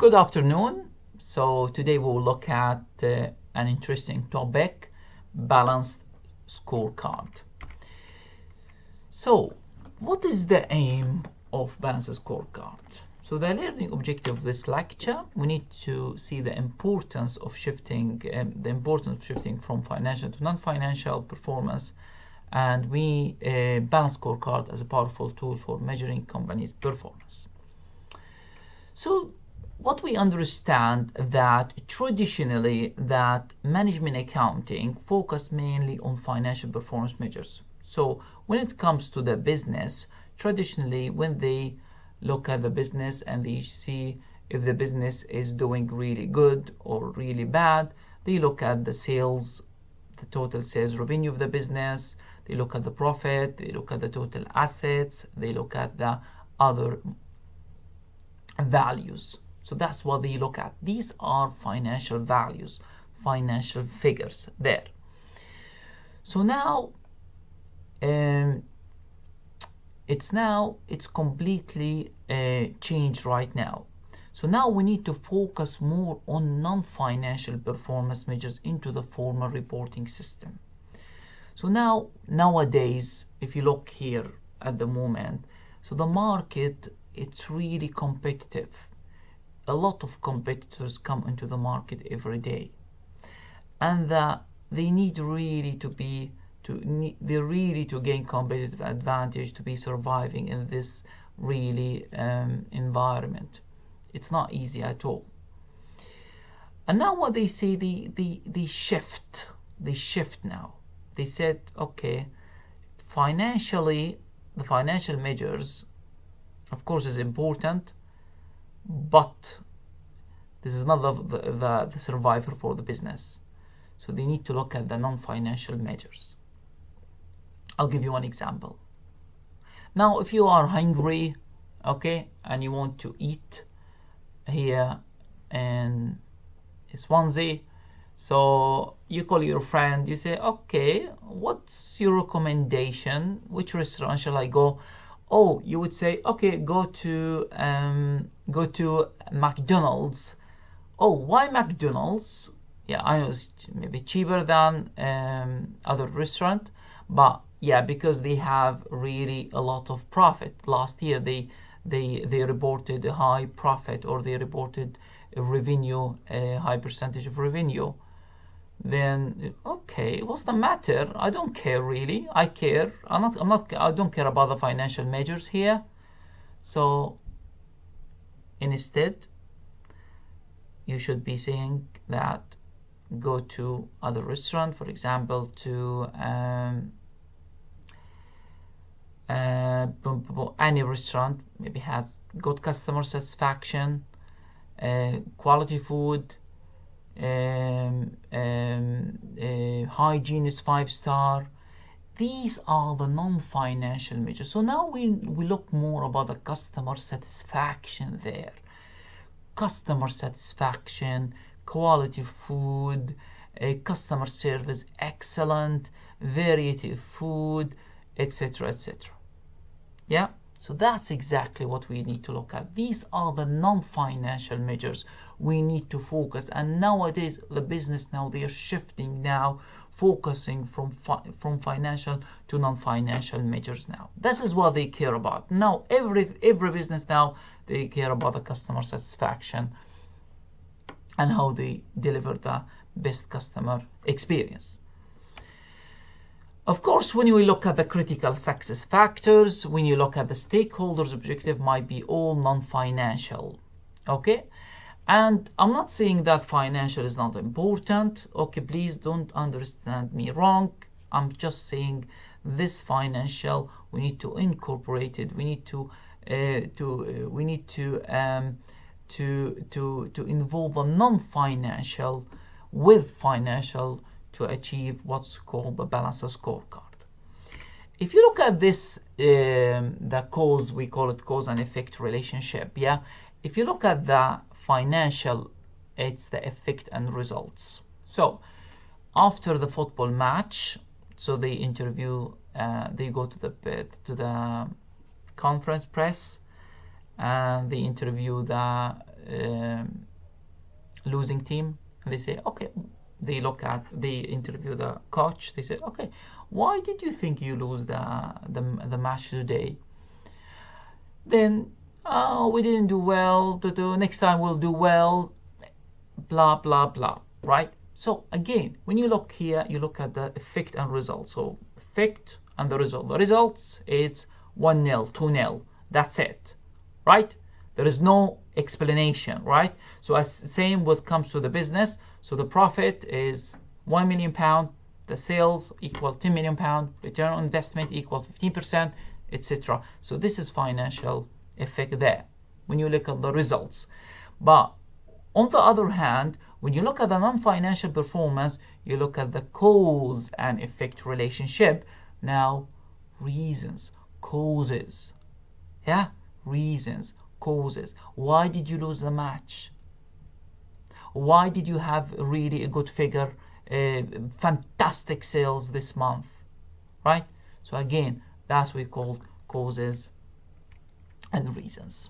Good afternoon. So today we'll look at an interesting topic, balanced scorecard. So what is the aim of balanced scorecard? So the learning objective of this lecture, we need to see the importance of shifting from financial to non-financial performance, and we balance scorecard as a powerful tool for measuring companies' performance. So what we understand that traditionally that management accounting focus mainly on financial performance measures. So when it comes to the business, traditionally when they look at the business and they see if the business is doing really good or really bad, they look at the sales, the total sales revenue of the business, they look at the profit, they look at the total assets, they look at the other values. So that's what they look at. These are financial values, financial figures there. So now it's completely changed right now. So now we need to focus more on non-financial performance measures into the formal reporting system. So nowadays, if you look here at the moment, so the market, it's really competitive. A lot of competitors come into the market every day, and they need really to gain competitive advantage to be surviving in this really environment. It's not easy at all. And now what they say, they shift now. They said, okay, financially, the financial measures of course is important, but this is not the survivor for the business. So they need to look at the non-financial measures. I'll give you one example. Now if you are hungry, okay, and you want to eat here in Swansea, so you call your friend, you say, okay, what's your recommendation? Which restaurant shall I go? Oh, you would say, okay, go to McDonald's. Oh, why McDonald's? Yeah, I know it's maybe cheaper than other restaurant, but yeah, because they have really a lot of profit. Last year they reported a high profit, or they reported a revenue, a high percentage of revenue. Then okay, what's the matter? I don't care really. I care. I don't care about the financial measures here. So instead, you should be saying that go to other restaurant, for example, to any restaurant, maybe has good customer satisfaction, quality food, hygiene is 5-star. These are the non-financial measures. So now we look more about the customer satisfaction there. Customer satisfaction, quality food, customer service excellent, variety of food, etc., etc. Yeah, so that's exactly what we need to look at. These are the non-financial measures we need to focus. And nowadays the business now, they are shifting now, focusing from financial to non-financial measures now. This is what they care about. Now every business now, they care about the customer satisfaction and how they deliver the best customer experience. Of course, when we look at the critical success factors, when you look at the stakeholders' objective, might be all non-financial, okay? And I'm not saying that financial is not important, okay? Please don't understand me wrong. I'm just saying this financial, we need to incorporate it. We need to involve a non-financial with financial to achieve what's called the balanced scorecard. If you look at this, the cause, we call it cause and effect relationship. Yeah, if you look at the financial, it's the effect and results. So after the football match, so they interview, they go to the conference press, and they interview the losing team, and they say, okay, they interview the coach. They say, okay, why did you think you lose the match today? Then, oh, we didn't do well. Next time we'll do well. Blah blah blah. Right. So again, when you look here, you look at the effect and result. So effect and the result. The results, it's 1-0, 2-0. That's it. Right? There is no explanation, right? So as same what comes to the business. So the profit is £1 million, the sales equal £10 million, return on investment equal 15%, etc. So this is financial effect there when you look at the results. But on the other hand, when you look at the non-financial performance, you look at the cause and effect relationship. Now, reasons, causes, yeah, reasons, causes. Why did you lose the match? Why did you have really a good figure, fantastic sales this month, right? So again, that's what we call causes and reasons.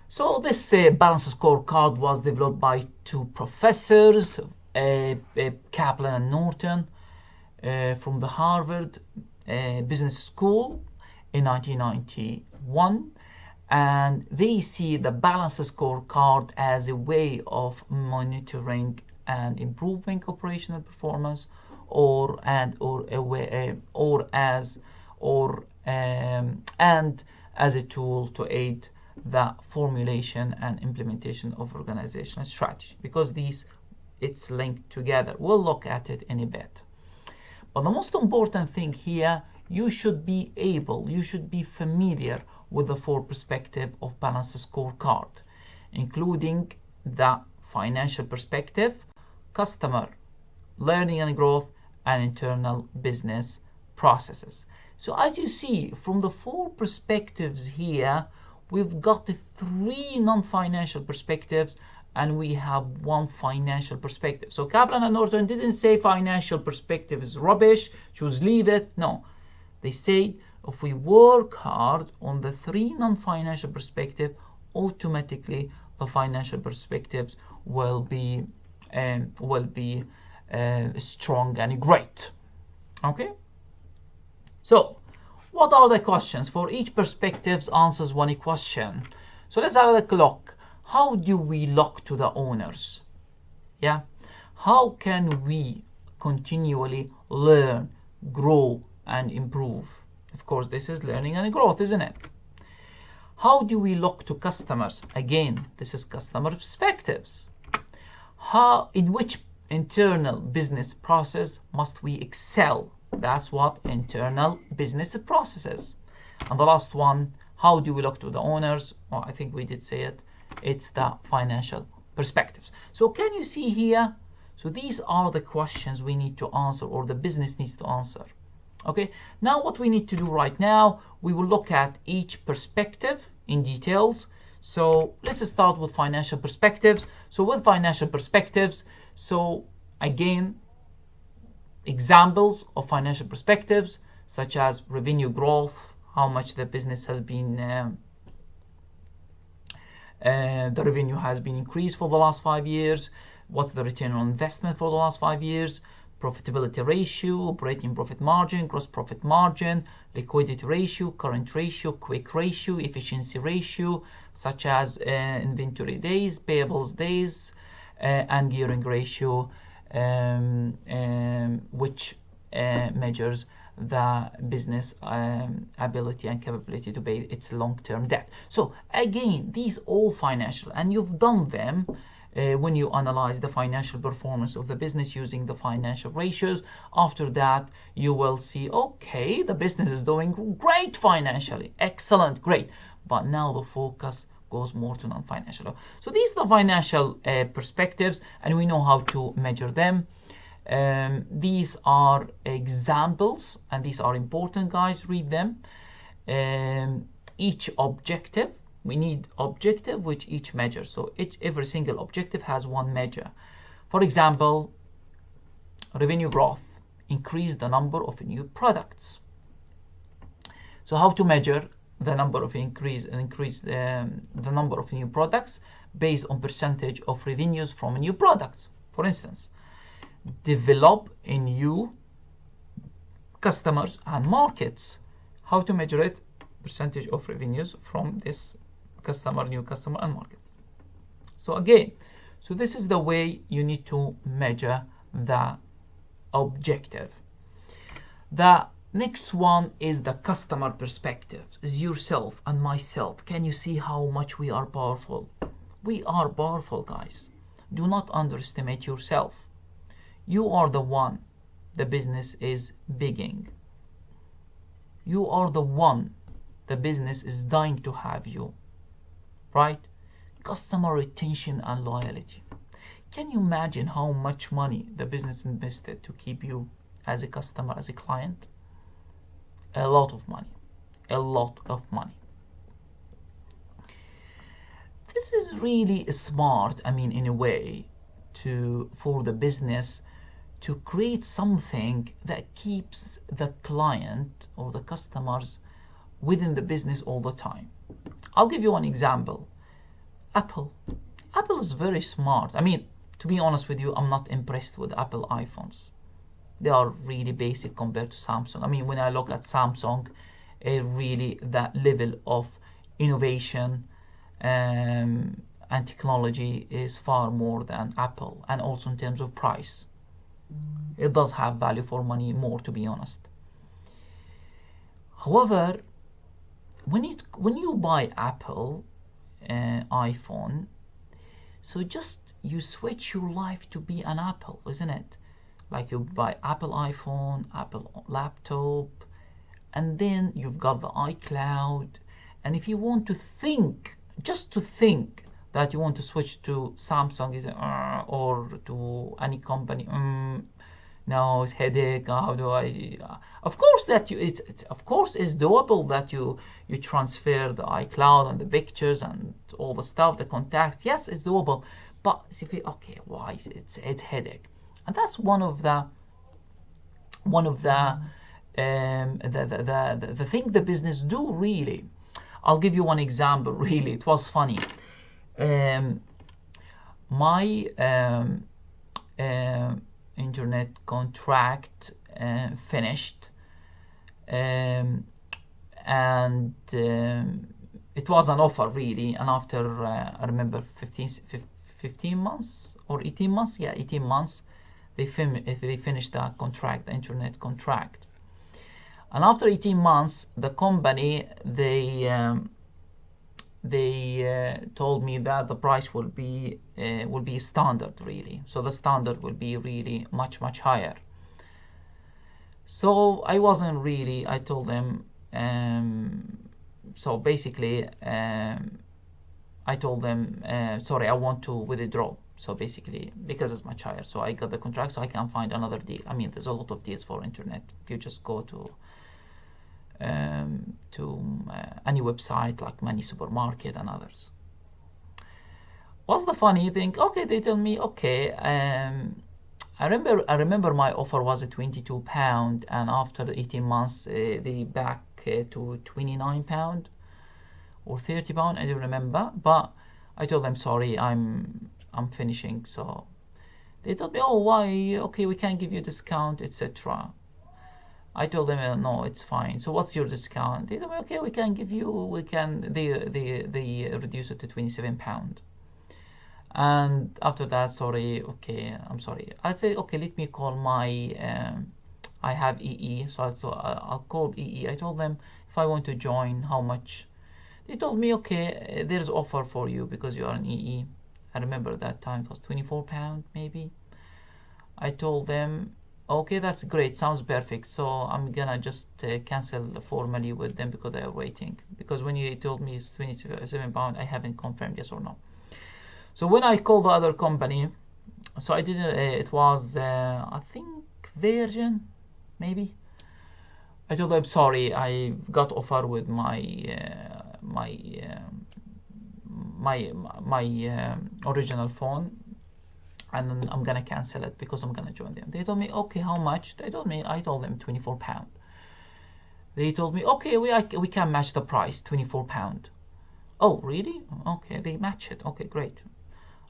So this balance scorecard was developed by two professors, Kaplan and Norton, from the Harvard Business School in 1991. And they see the balance scorecard as a way of monitoring and improving operational performance, and as a tool to aid the formulation and implementation of organizational strategy, because it's linked together. We'll look at it in a bit. But the most important thing here, you should be familiar with the four perspectives of balanced scorecard, including the financial perspective, customer, learning and growth, and internal business processes. So as you see from the four perspectives here, we've got the three non-financial perspectives and we have one financial perspective. So Kaplan and Norton didn't say financial perspective is rubbish, choose leave it. No, they say if we work hard on the three non-financial perspectives, automatically the financial perspectives will be strong and great. Okay. So, what are the questions? For each perspective answers one question. So let's have a look. How do we look to the owners? Yeah. How can we continually learn, grow, and improve? Of course, this is learning and growth, isn't it? How do we look to customers? Again, this is customer perspectives. In which internal business process must we excel? That's what internal business processes. And the last one, how do we look to the owners? Well, I think we did say it. It's the financial perspectives. So can you see here? So these are the questions we need to answer, or the business needs to answer. Okay, now what we need to do right now, we will look at each perspective in details. So let's start with financial perspectives. So with financial perspectives, so again, examples of financial perspectives such as revenue growth, how much the business has been, the revenue has been increased for the last 5 years, what's the return on investment for the last 5 years, profitability ratio, operating profit margin, gross profit margin, liquidity ratio, current ratio, quick ratio, efficiency ratio, such as inventory days, payables days, and gearing ratio, which measures the business ability and capability to pay its long-term debt. So again, these all financial, and you've done them when you analyze the financial performance of the business using the financial ratios. After that, you will see, okay, the business is doing great financially, excellent, great, but now the focus goes more to non-financial. So these are the financial perspectives, and we know how to measure them. These are examples, and these are important, guys, read them. Each objective, we need objective which each measure. So every single objective has one measure. For example, revenue growth, increase the number of new products. So how to measure the number of increase the number of new products based on percentage of revenues from new products. For instance, develop a new customers and markets. How to measure it? Percentage of revenues from this customer, new customer and markets. So again, so this is the way you need to measure the objective. The next one is the customer perspective. Is yourself and myself. Can you see how much we are powerful? We are powerful, guys. Do not underestimate yourself. You are the one the business is begging. You are the one the business is dying to have you, right? Customer retention and loyalty. Can you imagine how much money the business invested to keep you as a customer, as a client? A lot of money. A lot of money. This is really smart, I mean, in a way, for the business to create something that keeps the client or the customers within the business all the time. I'll give you one example. Apple. Apple is very smart. I mean, to be honest with you, I'm not impressed with Apple iPhones. They are really basic compared to Samsung. I mean, when I look at Samsung, really that level of innovation and technology is far more than Apple, and also in terms of price. It does have value for money more, to be honest. However, when you buy Apple iPhone, so just you switch your life to be an Apple, isn't it? Like you buy Apple iPhone, Apple laptop, and then you've got the iCloud. And if you want to think, just to think that you want to switch to Samsung or to any company, no, it's headache. How do I? Of course that it's of course it's doable that you transfer the iCloud and the pictures and all the stuff, the contacts. Yes, it's doable. But if you, okay, why it's headache, and that's one of the thing the business do really. I'll give you one example. Really, it was funny. My internet contract finished, and it was an offer really, and after I remember 15 months or 18 months, yeah, 18 months, they finished the contract, the internet contract. And after 18 months, the company, they told me that the price will be standard really. So the standard will be really much higher. So I wasn't really. I told them. So basically, I told them, sorry, I want to withdraw. So basically, because it's much higher, so I got the contract, so I can find another deal. I mean, there's a lot of deals for internet. If you just go to any website like Money Supermarket and others. What's the funny thing? Okay, they tell me, okay, I remember my offer was at £22, and after the 18 months, they back to £29 or £30. I don't remember, but I told them, sorry, I'm finishing. So they told me, oh, why? Okay, we can't give you a discount, etc. I told them, no, it's fine. So what's your discount? They told me, okay, we can give you, they reduce it to £27. And after that, sorry, okay, I'm sorry. I said, okay, let me call my, I have EE, so I'll call EE. I told them if I want to join, how much? They told me, okay, there's offer for you because you are an EE. I remember that time it was £24 maybe. I told them, okay, that's great, sounds perfect. So I'm gonna just cancel formally with them because they are waiting. Because when you told me it's £27, I haven't confirmed yes or no. So when I called the other company, so I didn't. It was I think Virgin, maybe. I told them, sorry, I got offer with my original phone, and I'm gonna cancel it because I'm gonna join them. They told me, okay, how much? I told them £24. They told me, okay, we can match the price, £24. Oh, really? Okay, they match it. Okay, great.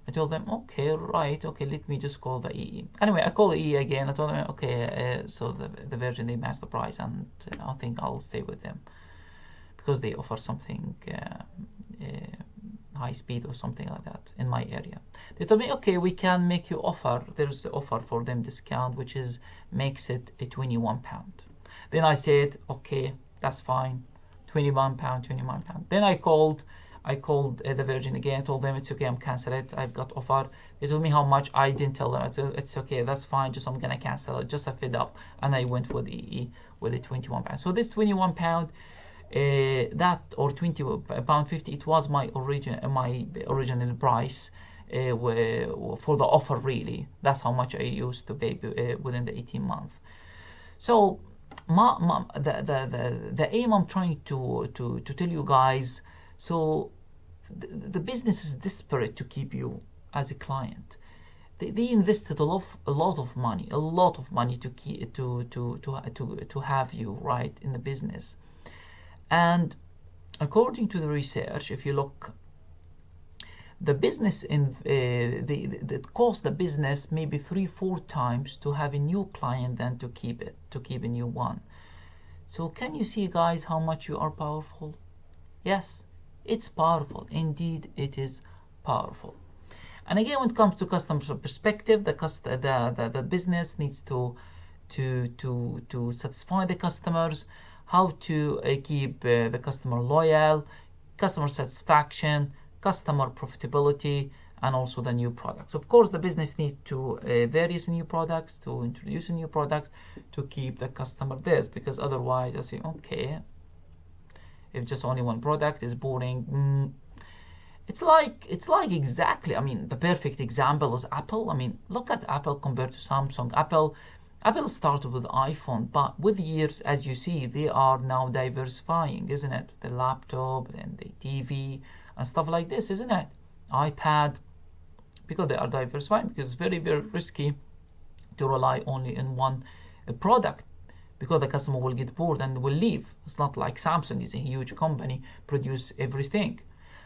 I told them, okay, right, okay, let me just call the EE. Anyway, I call the EE again. I told them, okay, so the Virgin, they match the price, and I think I'll stay with them because they offer something high speed or something like that in my area. They told me, okay, we can make you offer. There's the offer for them discount, which is makes it a £21. Then I said, okay, that's fine, £21, £21. Then I called the Virgin again, told them it's okay, I'm cancel it, I've got offer. They told me how much. I didn't tell them. It's okay, that's fine, just I'm gonna cancel it, just I fed up, and I went with the £21. So this £21, that, or £20.50, it was my original price for the offer. Really, that's how much I used to pay within the 18 months. So the aim I'm trying to tell you guys, so the business is desperate to keep you as a client. They invested a lot of money to have you right in the business. And according to the research, if you look, the business that cost the business maybe 3-4 times to have a new client than to keep a new one. So can you see, guys, how much you are powerful? Yes, it's powerful. Indeed, it is powerful. And again, when it comes to customer perspective, the business needs to satisfy the customers, how to keep the customer loyal, customer satisfaction, customer profitability, and also the new products. Of course, the business needs to various new products, to introduce new products to keep the customer there, because otherwise I say, okay, if just only one product is boring. It's like exactly, I mean, the perfect example is Apple. I mean, look at Apple compared to Samsung. Apple started with iPhone, but with years, as you see, they are now diversifying, isn't it? The laptop and the TV and stuff like this, isn't it? iPad, because they are diversifying, because it's very, very risky to rely only on one product, because the customer will get bored and will leave. It's not like Samsung is a huge company, produce everything.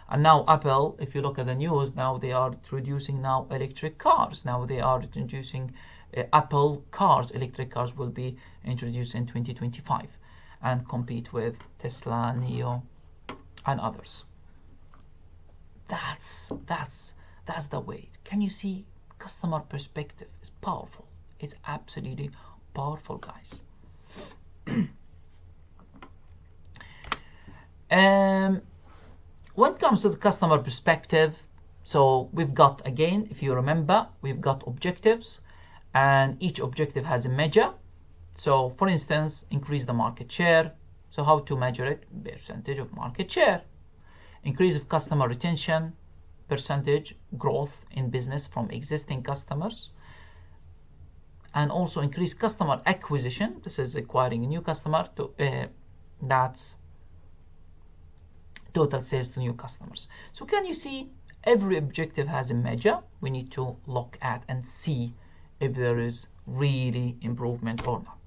And now Apple, if you look at the news, now they are introducing now electric cars. Now they are introducing Apple cars. Electric cars will be introduced in 2025 and compete with Tesla, NIO, and others. That's the way. Can you see? Customer perspective is powerful. It's absolutely powerful, guys. When it comes to the customer perspective, so we've got, again, if you remember, we've got objectives, and each objective has a measure. So for instance, increase the market share. So how to measure it? Percentage of market share. Increase of customer retention, percentage growth in business from existing customers. And also increase customer acquisition. This is acquiring a new customer to that's total sales to new customers. So can you see, every objective has a measure. We need to look at and see if there is really improvement or not.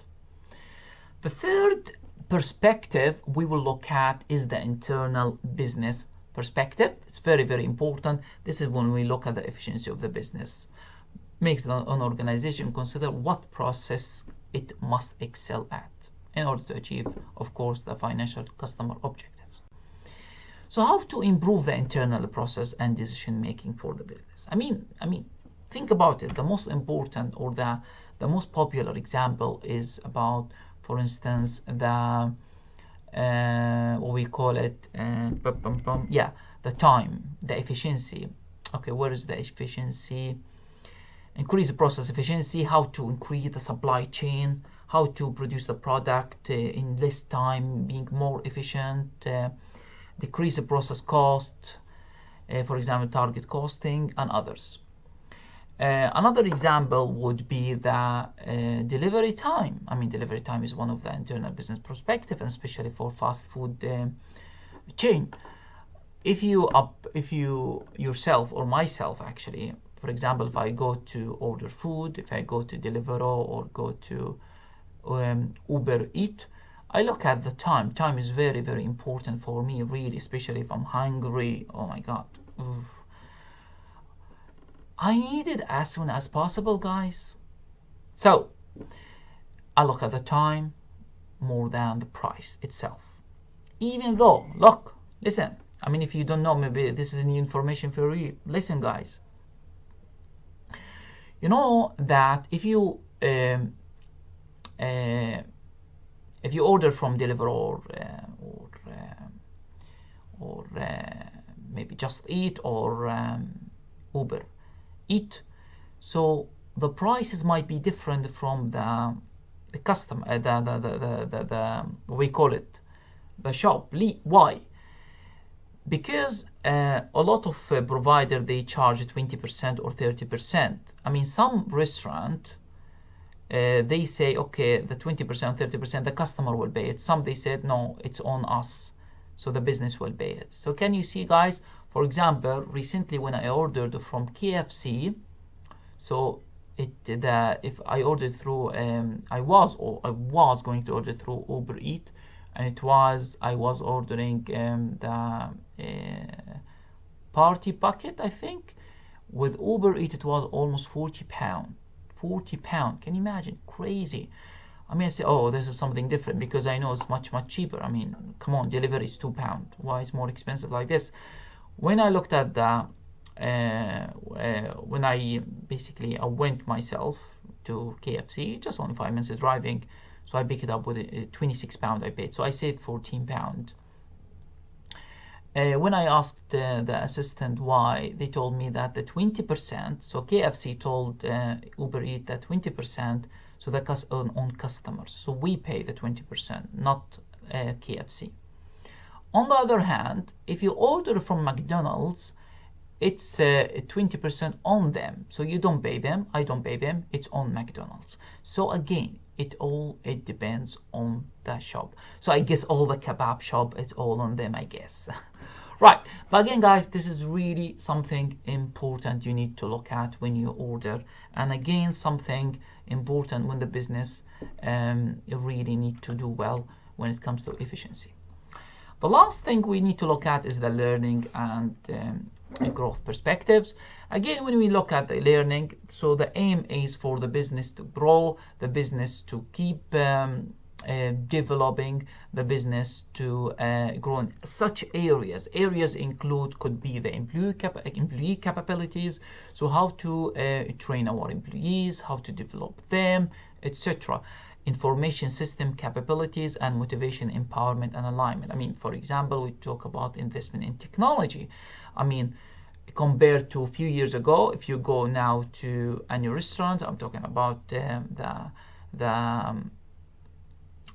The third perspective we will look at is the internal business perspective. It's very, very important. This is when we look at the efficiency of the business. Makes an organization consider what process it must excel at in order to achieve, of course, the financial customer objectives. So how to improve the internal process and decision making for the business? I mean, think about it. The most important, or the most popular example is about, for instance, the what we call it, the time, the efficiency. Okay, where is the efficiency? Increase the process efficiency, how to increase the supply chain, how to produce the product in less time, being more efficient, decrease the process cost, for example, target costing, and others. Another example would be the delivery time. I mean, delivery time is one of the internal business perspective, and especially for fast food chain. If you yourself, or myself actually, for example, if I go to order food, if I go to Deliveroo or go to Uber Eat, I look at the time. Time is very, very important for me, really, especially if I'm hungry. Oh my God. Oof. I need it as soon as possible, guys. So I look at the time more than the price itself. Even though, look, listen, I mean, if you don't know, maybe this is new information for you. Listen, guys, you know that if you order from Deliveroo or maybe Just Eat or Uber Eat, so the prices might be different from the customer, the we call it the shop. Why? Because a lot of provider, they charge 20% or 30%. I mean, some restaurant they say, okay, the 20%, 30%, the customer will pay it. Some they said, no, it's on us, so the business will pay it. So can you see, guys? For example, recently when I ordered from KFC, so if I ordered through, I was going to order through Uber Eat, and I was ordering the party packet, I think. With Uber Eat, it was almost £40. £40. Can you imagine? Crazy. I mean, I say, oh, this is something different because I know it's much, much cheaper. I mean, come on, delivery is £2. Why is more expensive like this? When I looked at the, when I went myself to KFC, just only 5 minutes driving, so I picked it up with £26 I paid. So I saved £14. When I asked the assistant why, they told me that the 20%, so KFC told Uber Eats that 20%, so that's on customers. So we pay the 20%, not KFC. On the other hand, if you order from McDonald's, it's 20% on them. So you don't pay them, I don't pay them, it's on McDonald's. So again, it depends on the shop. So I guess all the kebab shop, it's all on them, I guess. Right, but again, guys, this is really something important you need to look at when you order, and again, something important when the business you really need to do well when it comes to efficiency. The last thing we need to look at is the learning and growth perspectives. Again, when we look at the learning, so the aim is for the business to grow, the business to keep developing, the business to grow in such areas. Areas could be the employee capabilities, so how to train our employees, how to develop them, etc. Information system capabilities and motivation, empowerment, and alignment. I mean, for example, we talk about investment in technology. I mean, compared to a few years ago, if you go now to any restaurant, I'm talking about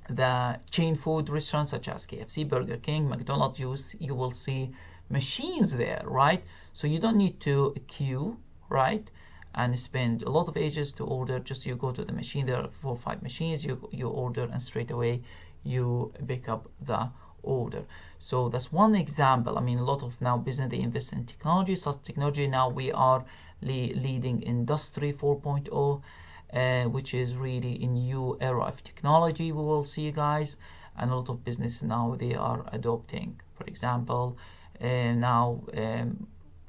the chain food restaurants such as KFC, Burger King, McDonald's, you will see machines there, right? So you don't need to queue, right, and spend a lot of ages to order. Just you go to the machine, there are 4 or 5 machines, you order, and straight away you pick up the order. So that's one example. I mean, a lot of now business, they invest in technology. Such technology, now we are leading industry 4.0, which is really a new era of technology, we will see, guys, and a lot of business now they are adopting. For example, now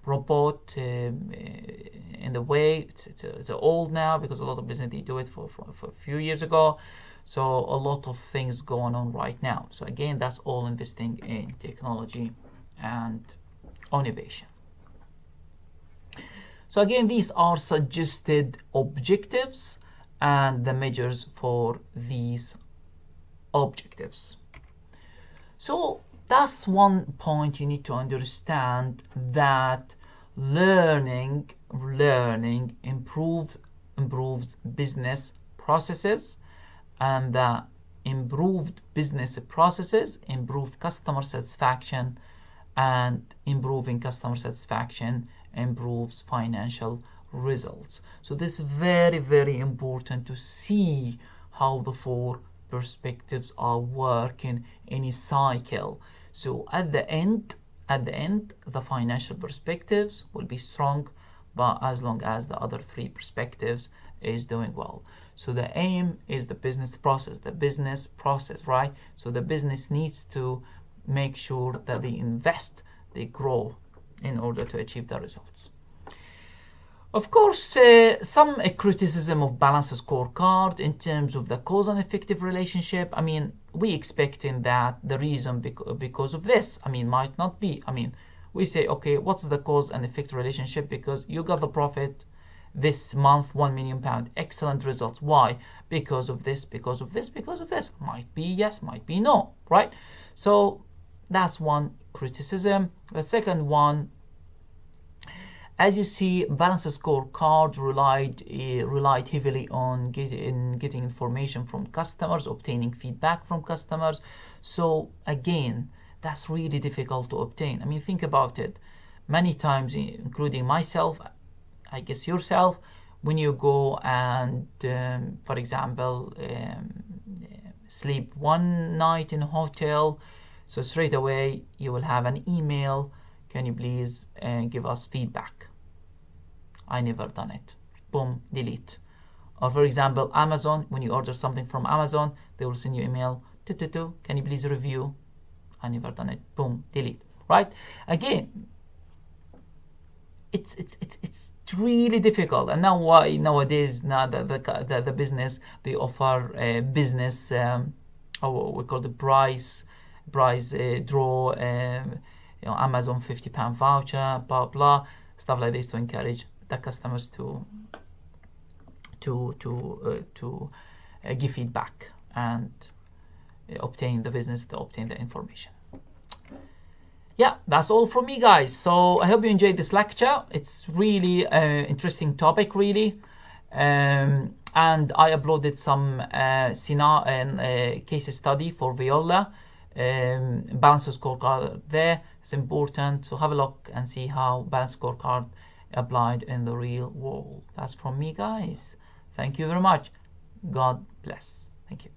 robot in the way it's old now, because a lot of business they do it for a few years ago. So a lot of things going on right now. So again, that's all investing in technology and innovation. So again, these are suggested objectives and the measures for these objectives. So that's one point you need to understand, that learning improves business processes, and the improved business processes improve customer satisfaction, and improving customer satisfaction improves financial results. So this is very, very important to see how the 4 perspectives are working in a cycle. So at the end, the financial perspectives will be strong, but as long as the other 3 perspectives is doing well. So the aim is the business process, right? So the business needs to make sure that they invest, they grow in order to achieve the results. Of course, some criticism of balanced scorecard in terms of the cause and effective relationship. I mean, we expecting that the reason because of this. I mean, might not be. I mean, we say, okay, what's the cause and effect relationship? Because you got the profit this month, £1 million. Excellent results. Why? Because of this, because of this, because of this. Might be yes, might be no, right? So that's one criticism. The second one, as you see, balanced scorecard relied heavily on getting information from customers, obtaining feedback from customers. So again, that's really difficult to obtain. I mean, think about it. Many times, including myself, I guess yourself, when you go and, for example, sleep one night in a hotel, so straight away you will have an email. Can you please give us feedback? I never done it. Boom, delete. Or for example, Amazon, when you order something from Amazon, they will send you email. Can you please review? I never done it. Boom, delete. Right? Again, it's really difficult. And now nowadays the business, they offer business we call the price draw, Amazon £50 voucher, blah blah, stuff like this to encourage the customers to give feedback and obtain the business, to obtain the information. Yeah, that's all from me, guys. So I hope you enjoyed this lecture. It's really interesting topic, really. And I uploaded some case study for Viola. Balanced scorecard there. It's important. So have a look and see how balanced scorecard applied in the real world. That's from me, guys. Thank you very much. God bless. Thank you.